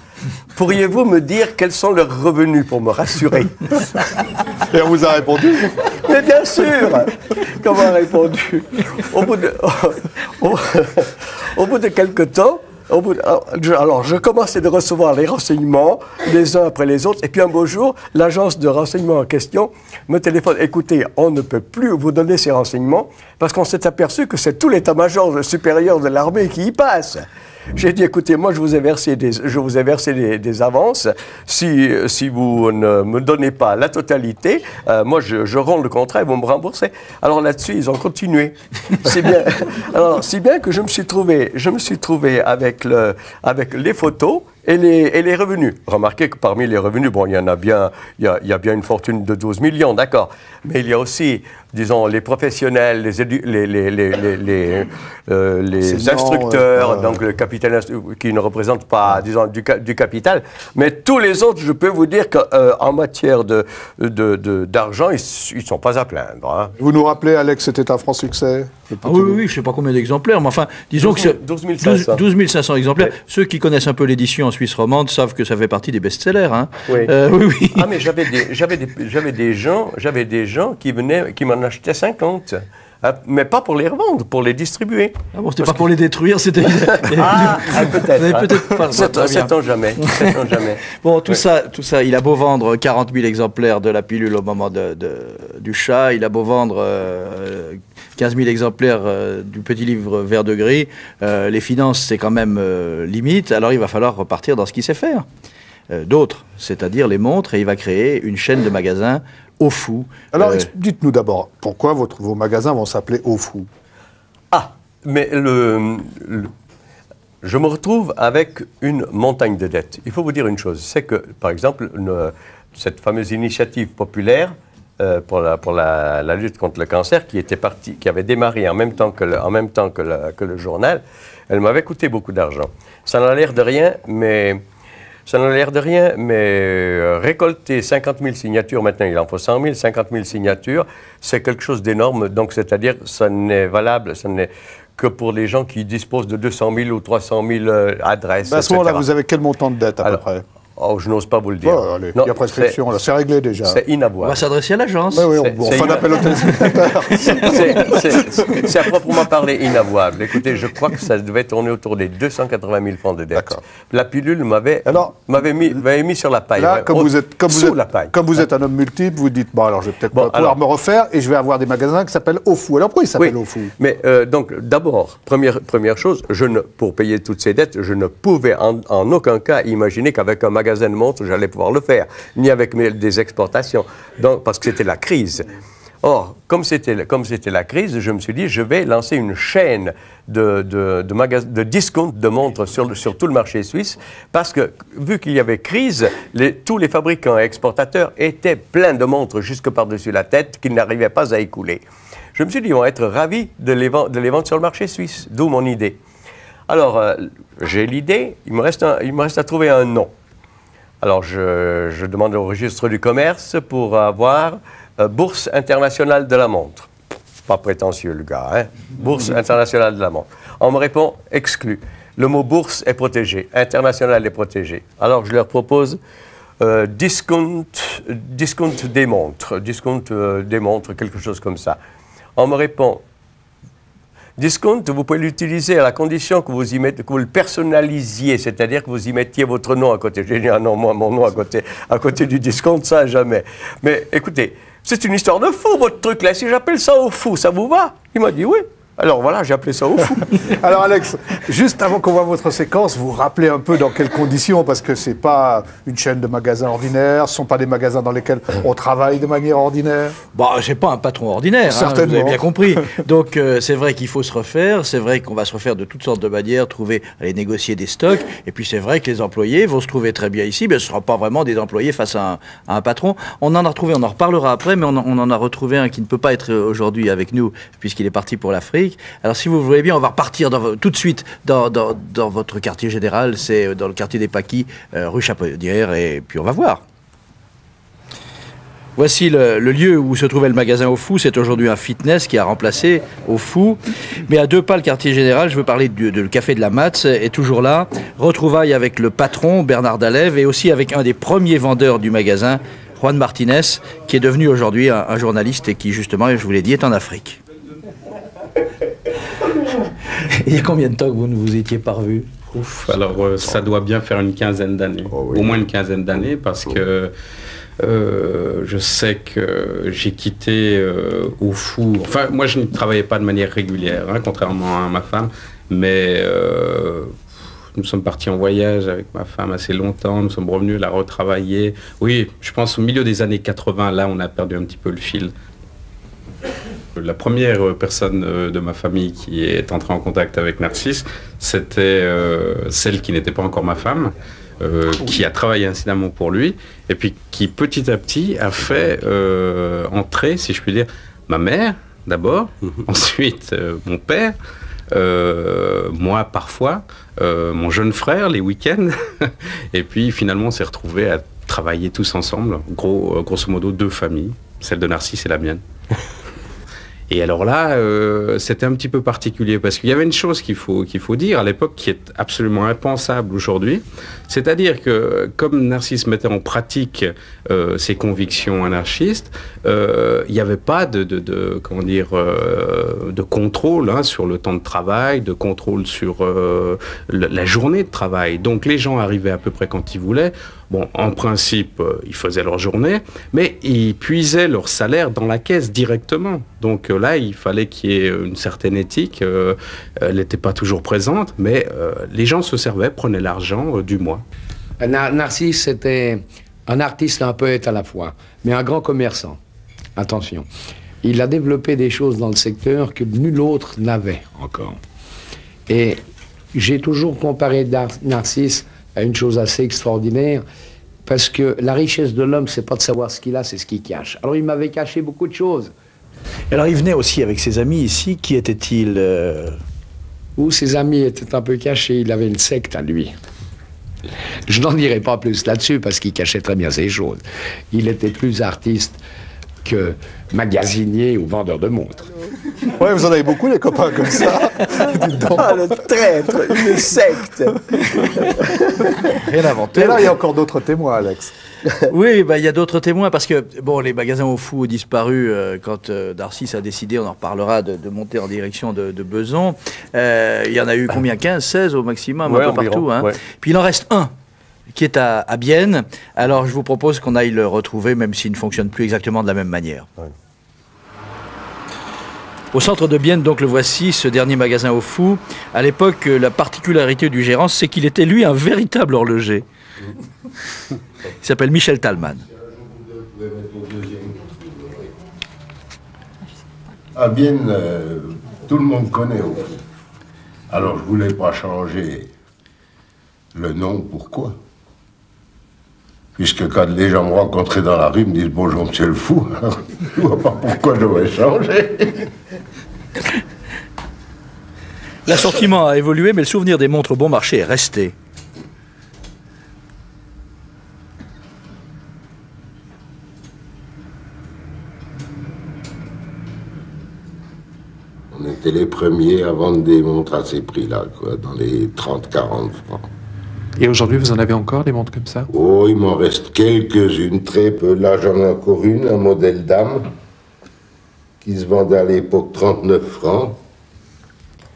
Pourriez-vous me dire quels sont leurs revenus pour me rassurer? Et on vous a répondu? Mais bien sûr. Comment on a répondu? Au bout de quelques temps, alors, je commençais de recevoir les renseignements, les uns après les autres, et puis un beau jour, l'agence de renseignement en question me téléphone. Écoutez, on ne peut plus vous donner ces renseignements parce qu'on s'est aperçu que c'est tout l'état-major supérieur de l'armée qui y passe. J'ai dit, écoutez, moi, je vous ai versé des avances. Si vous ne me donnez pas la totalité, moi, je rends le contrat et vous me remboursez. Alors là-dessus, ils ont continué. C'est bien. Alors, si bien que je me suis trouvé avec les photos et les revenus. Remarquez que parmi les revenus, bon, il y a bien une fortune de 12 millions, d'accord. Mais il y a aussi, disons, les professionnels, les instructeurs, donc le capital qui ne représente pas, disons, du capital. Mais tous les autres, je peux vous dire qu'en matière d'argent, ils ne sont pas à plaindre. Hein. Vous nous rappelez, Alex, c'était un franc succès? Oui, je ne sais pas combien d'exemplaires, mais enfin, disons que 12 500 exemplaires. Ouais. Ceux qui connaissent un peu l'édition en Suisse romande savent que ça fait partie des best-sellers. Hein. Oui. Oui. Ah, mais j'avais des gens qui m'en achetaient 50. Mais pas pour les revendre, pour les distribuer. Ah bon, c'était pas pour les détruire, c'était... peut-être. Sait-on jamais. Bon, tout ça, il a beau vendre 40 000 exemplaires de la pilule au moment du chat, il a beau vendre 15 000 exemplaires du petit livre vert de gris, les finances, c'est quand même limite, alors il va falloir repartir dans ce qu'il sait faire. D'autres, c'est-à-dire les montres, et il va créer une chaîne de magasins Au Fou. Alors, dites-nous d'abord, pourquoi vos magasins vont s'appeler Au Fou? Ah, mais je me retrouve avec une montagne de dettes. Il faut vous dire une chose, c'est que, par exemple, cette fameuse initiative populaire pour la lutte contre le cancer, qui avait démarré en même temps que le journal, elle m'avait coûté beaucoup d'argent. Ça n'a l'air de rien, mais... récolter 50 000 signatures, maintenant il en faut 100 000, 50 000 signatures, c'est quelque chose d'énorme. Donc, c'est-à-dire, ça n'est que pour les gens qui disposent de 200 000 ou 300 000 adresses. À ce moment-là, vous avez quel montant de dette à peu près? Oh, je n'ose pas vous le dire. Il y a prescription, là, c'est réglé déjà. C'est inavouable. On va s'adresser à l'agence. Oui, on fait un appel aux téléspectateurs. C'est à proprement parler inavouable. Écoutez, je crois que ça devait tourner autour des 280 000 francs de dette. La pilule m'avait mis sur la paille. Là, comme vous êtes un homme multiple, vous dites, bon, alors je vais peut-être pouvoir me refaire et je vais avoir des magasins qui s'appellent Au Fou. Alors pourquoi ils s'appellent Au Fou? Mais donc, d'abord, première chose, pour payer toutes ces dettes, je ne pouvais en aucun cas imaginer qu'avec un magasin de montres, j'allais pouvoir le faire, ni avec des exportations, donc, parce que c'était la crise. Or, comme c'était la crise, je me suis dit, je vais lancer une chaîne de discount de montres sur tout le marché suisse, parce que, vu qu'il y avait crise, tous les fabricants et exportateurs étaient pleins de montres jusque par-dessus la tête qu'ils n'arrivaient pas à écouler. Je me suis dit, ils vont être ravis de les vendre sur le marché suisse, d'où mon idée. Alors, j'ai l'idée, il me reste à trouver un nom. Alors, je demande au registre du commerce pour avoir Bourse internationale de la montre. Pas prétentieux, le gars, hein? Bourse internationale de la montre. On me répond, exclu. Le mot bourse est protégé, international est protégé. Alors, je leur propose discount des montres, quelque chose comme ça. On me répond, discount, vous pouvez l'utiliser à la condition que vous le personnalisiez, c'est-à-dire que vous y mettiez votre nom à côté. J'ai dit, ah non, moi, mon nom à côté du discount, ça, jamais. Mais écoutez, c'est une histoire de fou, votre truc là. Si j'appelle ça Au Fou, ça vous va? Il m'a dit oui. Alors voilà, j'ai appelé ça Au Fou. Alors Alex, juste avant qu'on voit votre séquence, vous rappelez un peu dans quelles conditions, parce que c'est pas une chaîne de magasins ordinaires, ce sont pas des magasins dans lesquels on travaille de manière ordinaire. Bah, c'est pas un patron ordinaire, certainement. Vous avez bien compris. Donc c'est vrai qu'il faut se refaire, c'est vrai qu'on va se refaire de toutes sortes de manières, aller négocier des stocks, et puis c'est vrai que les employés vont se trouver très bien ici, mais ce ne sera pas vraiment des employés face à un patron. On en a retrouvé, on en reparlera après, mais on en a retrouvé un qui ne peut pas être aujourd'hui avec nous, puisqu'il est parti pour l'Afrique. Alors, si vous voulez bien, on va repartir tout de suite dans votre quartier général. C'est dans le quartier des Paquis, rue Chapaudière, et puis on va voir. Voici le lieu où se trouvait le magasin Au Fou. C'est aujourd'hui un fitness qui a remplacé Au Fou. Mais à 2 pas le quartier général, je veux parler du café de la Matz, est toujours là. Retrouvailles avec le patron, Bernard Dalève, et aussi avec un des premiers vendeurs du magasin, Juan Martinez, qui est devenu aujourd'hui un journaliste et qui, justement, je vous l'ai dit, est en Afrique. Il y a combien de temps que vous ne vous étiez pas revu? Alors, ça doit bien faire une quinzaine d'années. Oh, oui. Au moins une quinzaine d'années, parce que je sais que j'ai quitté Au Fou. Enfin, moi, je ne travaillais pas de manière régulière, hein, contrairement à ma femme, mais nous sommes partis en voyage avec ma femme assez longtemps, nous sommes revenus la retravailler. Oui, je pense au milieu des années 80, là, on a perdu un petit peu le fil. La première personne de ma famille qui est entrée en contact avec Narcisse, c'était celle qui n'était pas encore ma femme, qui a travaillé incidemment pour lui, et puis qui petit à petit a fait entrer, si je puis dire, ma mère d'abord, ensuite mon père, moi parfois, mon jeune frère les week-ends, et puis finalement on s'est retrouvés à travailler tous ensemble, grosso modo 2 familles, celle de Narcisse et la mienne. Et alors là, c'était un petit peu particulier, parce qu'il y avait une chose qu'il faut dire à l'époque qui est absolument impensable aujourd'hui, c'est-à-dire que comme Narcisse mettait en pratique ses convictions anarchistes, il n'y avait pas de contrôle, hein, sur le temps de travail, de contrôle sur la journée de travail. Donc les gens arrivaient à peu près quand ils voulaient. Bon, en principe, ils faisaient leur journée, mais ils puisaient leur salaire dans la caisse directement. Donc là, il fallait qu'il y ait une certaine éthique. Elle n'était pas toujours présente, mais les gens se servaient, prenaient l'argent du mois. Narcisse était un artiste et un poète à la fois, mais un grand commerçant. Attention. Il a développé des choses dans le secteur que nul autre n'avait encore. Et j'ai toujours comparé Narcisse à une chose assez extraordinaire, parce que la richesse de l'homme, c'est pas de savoir ce qu'il a, c'est ce qu'il cache. Alors il m'avait caché beaucoup de choses. Alors il venait aussi avec ses amis ici, qui étaient-ils Où ses amis étaient un peu cachés, il avait une secte à lui. Je n'en dirai pas plus là-dessus, parce qu'il cachait très bien ses choses. Il était plus artiste que magasinier ou vendeur de montres. Ouais, vous en avez beaucoup, les copains, comme ça. Ah, le traître, une secte. Rien inventé. Et là, il y a encore d'autres témoins, Alex. Oui, il y a d'autres témoins, parce que bon, les magasins au fou ont disparu quand Narcisse a décidé, on en reparlera, de monter en direction de Besançon. Il y en a eu combien, 15, 16 au maximum, un peu partout. Hein. Ouais. Puis il en reste un, qui est à Bienne. Alors je vous propose qu'on aille le retrouver, même s'il ne fonctionne plus exactement de la même manière. Ouais. Au centre de Bienne, donc le voici, ce dernier magasin au fou. À l'époque, la particularité du gérant, c'est qu'il était lui un véritable horloger. Il s'appelle Michel Talman. À Bienne, tout le monde connaît au fond. Alors je voulais pas changer le nom, pourquoi? Puisque quand les gens me rencontraient dans la rue, ils me disent bonjour monsieur le fou, alors je vois pas pourquoi je devrais changer. L'assortiment a évolué, mais le souvenir des montres bon marché est resté. On était les premiers à vendre des montres à ces prix-là, quoi, dans les 30-40 francs. Et aujourd'hui, vous en avez encore des montres comme ça? Oh, il m'en reste quelques-unes, très peu. Là, j'en ai encore une, un modèle dame, qui se vendait à l'époque 39 francs.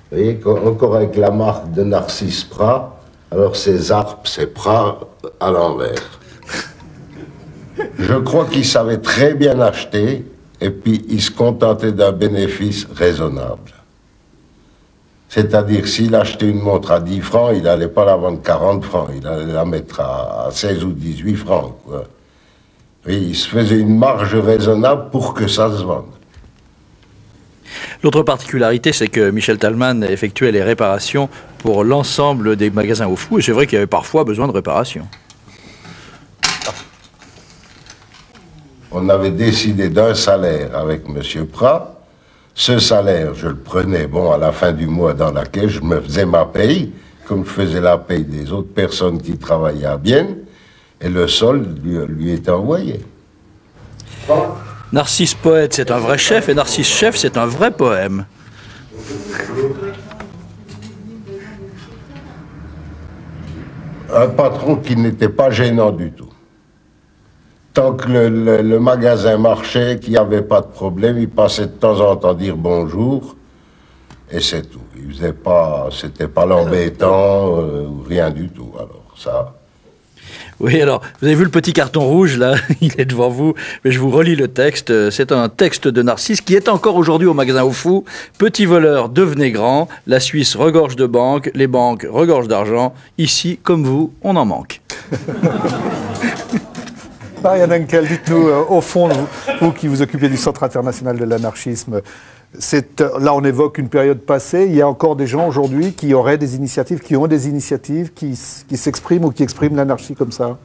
Vous voyez, encore avec la marque de Narcisse Prat. Alors, c'est Zarp, c'est Prat à l'envers. Je crois qu'il savait très bien acheter, et puis il se contentait d'un bénéfice raisonnable. C'est-à-dire, s'il achetait une montre à 10 francs, il n'allait pas la vendre 40 francs, il allait la mettre à 16 ou 18 francs, quoi. Et il se faisait une marge raisonnable pour que ça se vende. L'autre particularité, c'est que Michel Talman effectuait les réparations pour l'ensemble des magasins au fou, et c'est vrai qu'il y avait parfois besoin de réparations. On avait décidé d'un salaire avec M. Prat. Ce salaire, je le prenais, bon, à la fin du mois dans la caisse, je me faisais ma paye, comme je faisais la paye des autres personnes qui travaillaient à Bienne, et le solde lui était envoyé. Narcisse poète, c'est un vrai chef, et Narcisse chef, c'est un vrai poème. Un patron qui n'était pas gênant du tout. Tant que le magasin marchait, qu'il n'y avait pas de problème, il passait de temps en temps dire bonjour, et c'est tout. Il faisait pas, c'était pas l'embêtant, ou rien du tout, alors ça... Oui, alors, vous avez vu le petit carton rouge, là, il est devant vous, mais je vous relis le texte. C'est un texte de Narcisse qui est encore aujourd'hui au magasin au fou. Petit voleur, devenez grand, la Suisse regorge de banques, les banques regorgent d'argent. Ici, comme vous, on en manque. Marianne Henkel, dites-nous, au fond, vous qui vous occupez du Centre international de l'anarchisme, là on évoque une période passée, il y a encore des gens aujourd'hui qui auraient des initiatives, qui ont des initiatives, qui s'expriment ou qui expriment l'anarchie comme ça?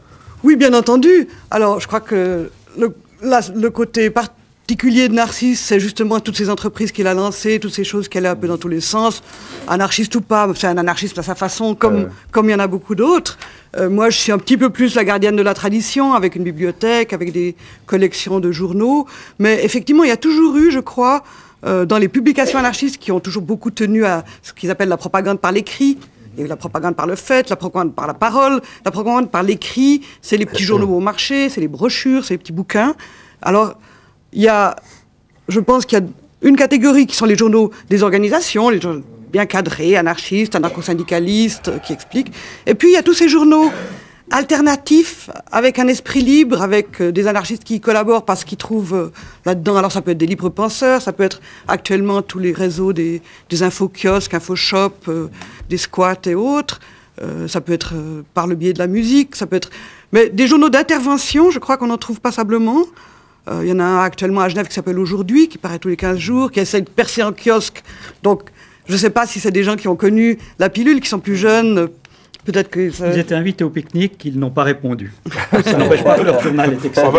Oui, bien entendu. Alors, je crois que le côté particulier de Narcisse, c'est justement toutes ces entreprises qu'il a lancées, toutes ces choses qu'elle a un peu dans tous les sens, anarchiste ou pas, c'est un anarchiste à sa façon, comme il y en a beaucoup d'autres. Moi, je suis un petit peu plus la gardienne de la tradition, avec une bibliothèque, avec des collections de journaux. Mais effectivement, il y a toujours eu, je crois, dans les publications anarchistes qui ont toujours beaucoup tenu à ce qu'ils appellent la propagande par l'écrit. Il y a eu la propagande par le fait, la propagande par la parole, la propagande par l'écrit, c'est les petits journaux au marché, c'est les brochures, c'est les petits bouquins. Alors, je pense qu'il y a une catégorie qui sont les journaux des organisations, les journaux bien cadrés, anarchistes, anarcho-syndicalistes, qui expliquent. Et puis, il y a tous ces journaux alternatifs, avec un esprit libre, avec des anarchistes qui y collaborent parce qu'ils trouvent là-dedans, alors ça peut être des libres penseurs, ça peut être actuellement tous les réseaux des info-kiosques, info-shops, des squats et autres, ça peut être par le biais de la musique, ça peut être... Mais des journaux d'intervention, je crois qu'on en trouve passablement. Il y en a un actuellement à Genève qui s'appelle Aujourd'hui, qui paraît tous les 15 jours, qui essaie de percer en kiosque. Donc, je ne sais pas si c'est des gens qui ont connu la pilule, qui sont plus jeunes. Peut-être que ils étaient invités au pique-nique, ils n'ont pas répondu. Ça n'empêche pas que leur journal est excellent.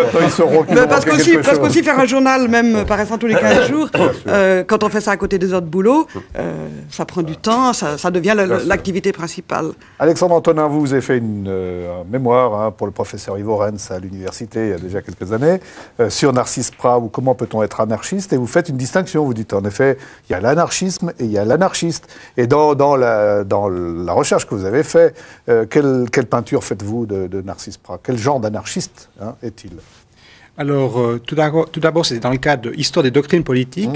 Parce qu'aussi faire un journal, même paraissant tous les 15 jours, quand on fait ça à côté des heures de boulot, ça prend du temps, ça devient l'activité principale. Alexandre Antonin, vous avez fait un mémoire pour le professeur Ivo Rens à l'université il y a déjà quelques années, sur Narcisse Prat, ou comment peut-on être anarchiste, et vous faites une distinction, vous dites en effet, il y a l'anarchisme et il y a l'anarchiste. Et dans la recherche que vous avez faite, quelle peinture faites-vous de Narcisse Prat? Quel genre d'anarchiste est-il? Alors, tout d'abord, c'était dans le cadre de Histoire des doctrines politiques.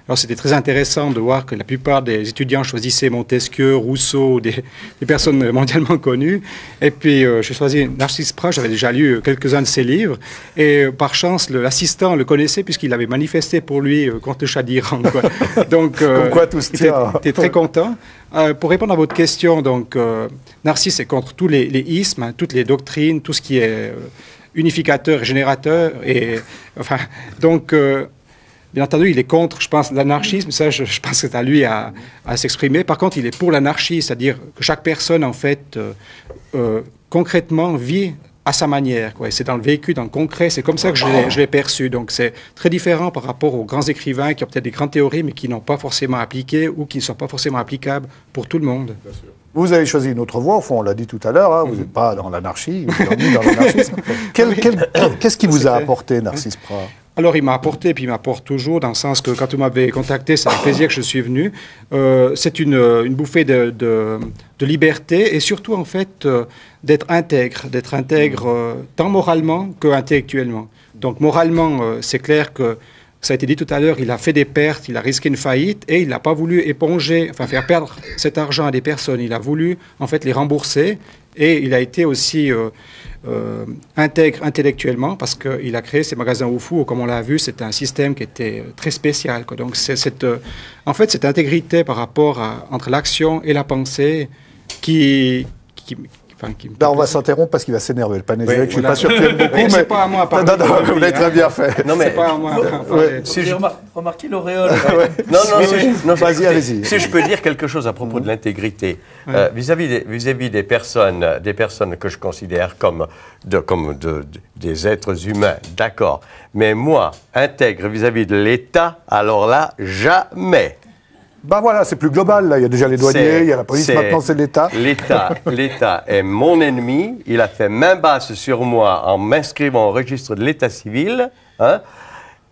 Alors, c'était très intéressant de voir que la plupart des étudiants choisissaient Montesquieu, Rousseau, des personnes mondialement connues. Et puis, j'ai choisi Narcisse Prat. J'avais déjà lu quelques-uns de ses livres. Et par chance, l'assistant le connaissait puisqu'il avait manifesté pour lui contre le Shah d'Iran. Donc, comme quoi tout se tient. Il était très content. Pour répondre à votre question, donc, Narcisse est contre tous les ismes, toutes les doctrines, tout ce qui est unificateur et générateur. Et, enfin, donc, bien entendu, il est contre, je pense, l'anarchisme. Ça, je pense que c'est à lui à s'exprimer. Par contre, il est pour l'anarchie, c'est-à-dire que chaque personne, en fait, concrètement, vit à sa manière. Et c'est dans le vécu, dans le concret. C'est comme ça que je l'ai perçu. Donc, c'est très différent par rapport aux grands écrivains qui ont peut-être des grandes théories, mais qui n'ont pas forcément appliqué ou qui ne sont pas forcément applicables pour tout le monde. Bien sûr. Vous avez choisi une autre voie, au fond, on l'a dit tout à l'heure, vous n'êtes pas dans l'anarchie, vous êtes dans l'anarchisme. Qu'est-ce qui vous a apporté, Narcisse Prat? Alors, il m'a apporté, puis il m'apporte toujours, dans le sens que quand vous m'avez contacté, c'est avec plaisir que je suis venu. C'est une bouffée de liberté et surtout, en fait, d'être intègre tant moralement qu'intellectuellement. Donc, moralement, c'est clair que ça a été dit tout à l'heure, il a fait des pertes, il a risqué une faillite et il n'a pas voulu éponger, enfin faire perdre cet argent à des personnes. Il a voulu en fait les rembourser et il a été aussi intègre intellectuellement parce qu'il a créé ces magasins Wufu. Comme on l'a vu, c'était un système qui était très spécial. Donc c'est en fait cette intégrité par rapport entre l'action et la pensée qui Là, on va s'interrompre parce qu'il va s'énerver, le panégyrique. Je ne suis pas sûr qu'il aime beaucoup, mais... C'est pas à moi à parler. Non, vous l'avez très bien fait. Non, mais... C'est pas à moi à parler. Si j'ai remarqué l'auréole. Non, vas-y, allez-y. Si je peux dire quelque chose à propos de l'intégrité, vis-à-vis des personnes que je considère comme des êtres humains, d'accord. Mais moi, intègre vis-à-vis de l'État, alors là, jamais. Ben voilà, c'est plus global, là. Il y a déjà les douaniers, il y a la police, maintenant c'est l'État. L'État est mon ennemi, il a fait main basse sur moi en m'inscrivant au registre de l'État civil,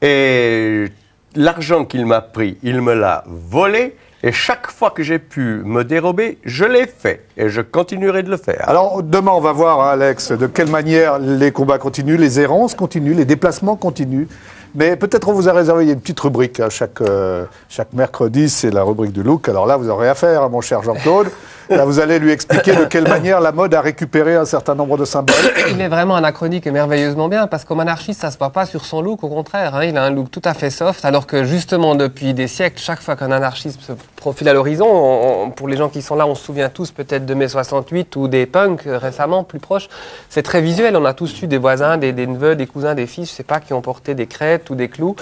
et l'argent qu'il m'a pris, il me l'a volé, et chaque fois que j'ai pu me dérober, je l'ai fait, et je continuerai de le faire. Alors, demain, on va voir, Alex, de quelle manière les combats continuent, les errances continuent, les déplacements continuent. Mais peut-être on vous a réservé une petite rubrique chaque mercredi, c'est la rubrique du look. Alors là, vous aurez affaire à mon cher Jean-Claude. Là, vous allez lui expliquer de quelle manière la mode a récupéré un certain nombre de symboles. Il est vraiment anachronique et merveilleusement bien, parce qu'au anarchiste, ça ne se voit pas sur son look, au contraire. Il a un look tout à fait soft, alors que justement, depuis des siècles, chaque fois qu'un anarchiste se profile à l'horizon, pour les gens qui sont là, on se souvient tous peut-être de mai 68 ou des punks récemment, plus proches. C'est très visuel. On a tous eu des voisins, des neveux, des cousins, des fils, je ne sais pas, qui ont porté des crêtes ou des clous.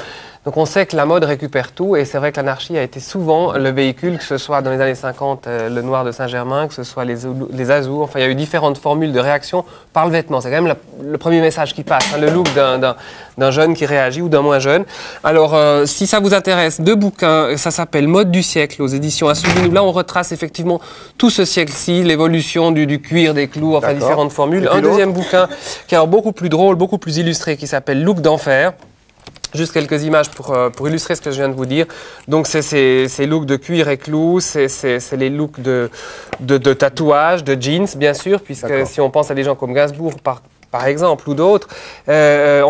Donc on sait que la mode récupère tout, et c'est vrai que l'anarchie a été souvent le véhicule, que ce soit dans les années 50, le noir de Saint-Germain, que ce soit les azours, enfin il y a eu différentes formules de réaction par le vêtement. C'est quand même le premier message qui passe, le look d'un jeune qui réagit ou d'un moins jeune. Alors si ça vous intéresse, 2 bouquins, ça s'appelle Mode du siècle aux éditions Assouline, où là on retrace effectivement tout ce siècle-ci, l'évolution du cuir, des clous, enfin différentes formules. Un deuxième bouquin qui est alors beaucoup plus drôle, beaucoup plus illustré, qui s'appelle Look d'enfer. Juste quelques images pour illustrer ce que je viens de vous dire. Donc, c'est ces looks de cuir et clous, c'est les looks de tatouage, de jeans, bien sûr, puisque si on pense à des gens comme Gainsbourg, par exemple, ou d'autres, on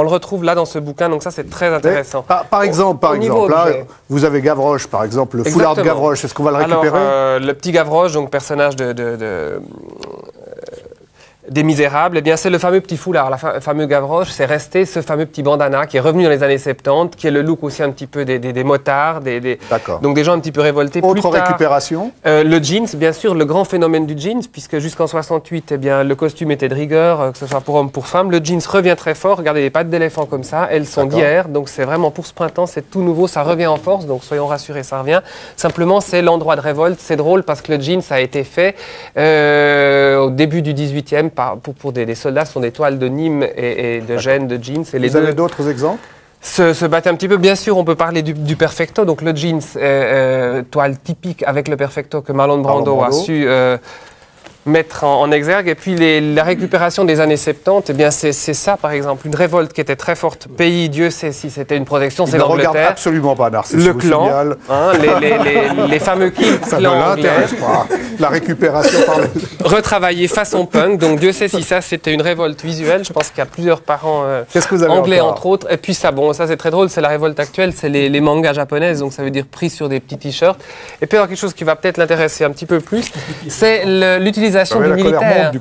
le retrouve là dans ce bouquin, donc ça, c'est très intéressant. Par exemple, là, vous avez Gavroche, par exemple, le foulard de Gavroche, est-ce qu'on va le récupérer? Alors, le petit Gavroche, donc personnage des Misérables, eh bien c'est le fameux petit foulard, le fameux Gavroche, c'est resté ce fameux petit bandana qui est revenu dans les années 70, qui est le look aussi un petit peu des motards, donc des gens un petit peu révoltés. Autre récupération le jeans, bien sûr, le grand phénomène du jeans, puisque jusqu'en 68, eh bien, le costume était de rigueur, que ce soit pour hommes, pour femmes. Le jeans revient très fort, regardez les pattes d'éléphant comme ça, elles sont d'hier, donc c'est vraiment pour ce printemps, c'est tout nouveau, ça revient en force, donc soyons rassurés, ça revient. Simplement, c'est l'endroit de révolte, c'est drôle parce que le jeans a été fait au début du 18e pour des soldats, ce sont des toiles de Nîmes et de Gênes de jeans. Et Vous avez d'autres exemples se battait un petit peu. Bien sûr, on peut parler du perfecto, donc le jeans, toile typique avec le perfecto que Marlon Brando a su mettre en exergue. Et puis la récupération des années 70, eh bien c'est ça par exemple, une révolte qui était très forte. Pays, Dieu sait si c'était une protection, c'est l'Angleterre. Ne regarde absolument pas Narcisse. Le clan, hein, les fameux kills. Ça ne l'intéresse pas. La récupération par le... Retravaillé façon punk, donc Dieu sait si ça c'était une révolte visuelle. Je pense qu'il y a plusieurs parents anglais entre autres. Et puis ça c'est très drôle, c'est la révolte actuelle, c'est les mangas japonaises, donc ça veut dire pris sur des petits t-shirts. Et puis alors quelque chose qui va peut-être l'intéresser un petit peu plus, c'est l'utilisation du militaire.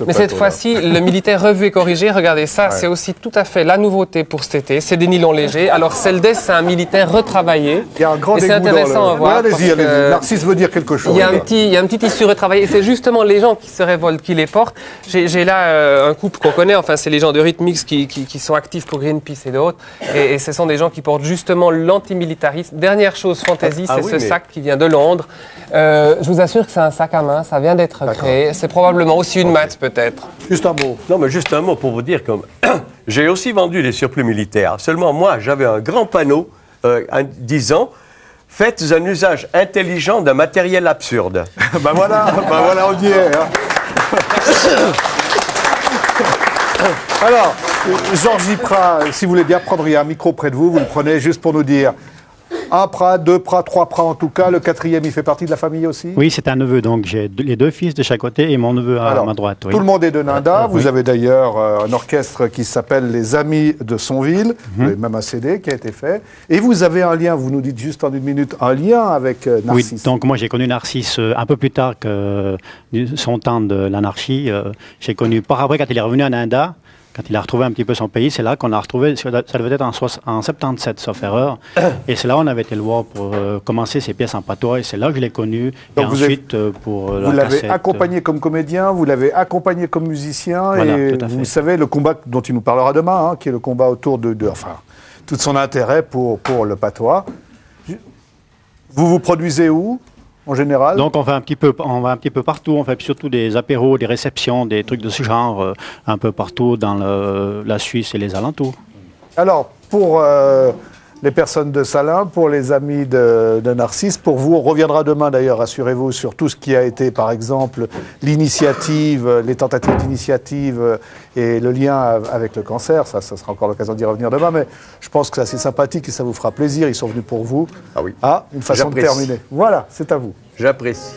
Mais cette fois-ci, le militaire revu et corrigé, regardez ça, c'est aussi tout à fait la nouveauté pour cet été. C'est des nylons légers. Alors, Seldes, c'est un militaire retravaillé. Il y a un grand dégoût. C'est intéressant à voir. Allez-y. Narcisse veut dire quelque chose. Il y a un petit tissu retravaillé. Et c'est justement les gens qui se révoltent qui les portent. J'ai là un couple qu'on connaît. Enfin, c'est les gens de Rhythmix qui sont actifs pour Greenpeace et d'autres. Et ce sont des gens qui portent justement l'antimilitarisme. Dernière chose fantaisie, c'est ce sac qui vient de Londres. Je vous assure que c'est un sac à main. Ça vient d'être créé. C'est probablement aussi une maths, peut-être. Juste un mot. Non, mais juste un mot pour vous dire que j'ai aussi vendu des surplus militaires. Seulement, moi, j'avais un grand panneau disant « Faites un usage intelligent d'un matériel absurde ». Ben voilà, on y est. Hein. Alors, Georges Ypres, si vous voulez bien prendre, il y a un micro près de vous, vous le prenez juste pour nous dire... Un Prat, 2 Prats, 3 Prats en tout cas. Le 4e, il fait partie de la famille aussi? Oui, c'est un neveu. Donc j'ai les 2 fils de chaque côté et mon neveu à ma droite. Oui. Tout le monde est de Nanda. Vous avez d'ailleurs un orchestre qui s'appelle Les Amis de Sonville. Vous avez même un CD qui a été fait. Et vous avez un lien, vous nous dites juste en une minute, un lien avec Narcisse. Oui, donc moi j'ai connu Narcisse un peu plus tard que son temps de l'anarchie. J'ai connu par après quand il est revenu à Nanda. Quand il a retrouvé un petit peu son pays, c'est là qu'on a retrouvé, ça devait être en 77, sauf erreur. Et c'est là qu'on avait été le voir pour commencer ses pièces en patois. Et c'est là que je l'ai connu. Donc et ensuite, pour la vous l'avez cassette, accompagné comme comédien, vous l'avez accompagné comme musicien. Voilà, et tout à fait. vous savez, le combat dont il nous parlera demain, qui est le combat autour enfin, tout son intérêt pour le patois. Vous produisez où en général? Donc on va un petit peu partout, on fait surtout des apéros, des réceptions, des trucs de ce genre, un peu partout dans la Suisse et les alentours. Alors, pour les personnes de Salins, pour les amis de Narcisse, pour vous, on reviendra demain d'ailleurs, rassurez-vous, sur tout ce qui a été, par exemple, l'initiative, les tentatives d'initiative et le lien avec le cancer. Ça sera encore l'occasion d'y revenir demain, mais je pense que c'est assez sympathique et ça vous fera plaisir. Ils sont venus pour vous. Ah oui. Ah, une façon de terminer. Voilà, c'est à vous. J'apprécie.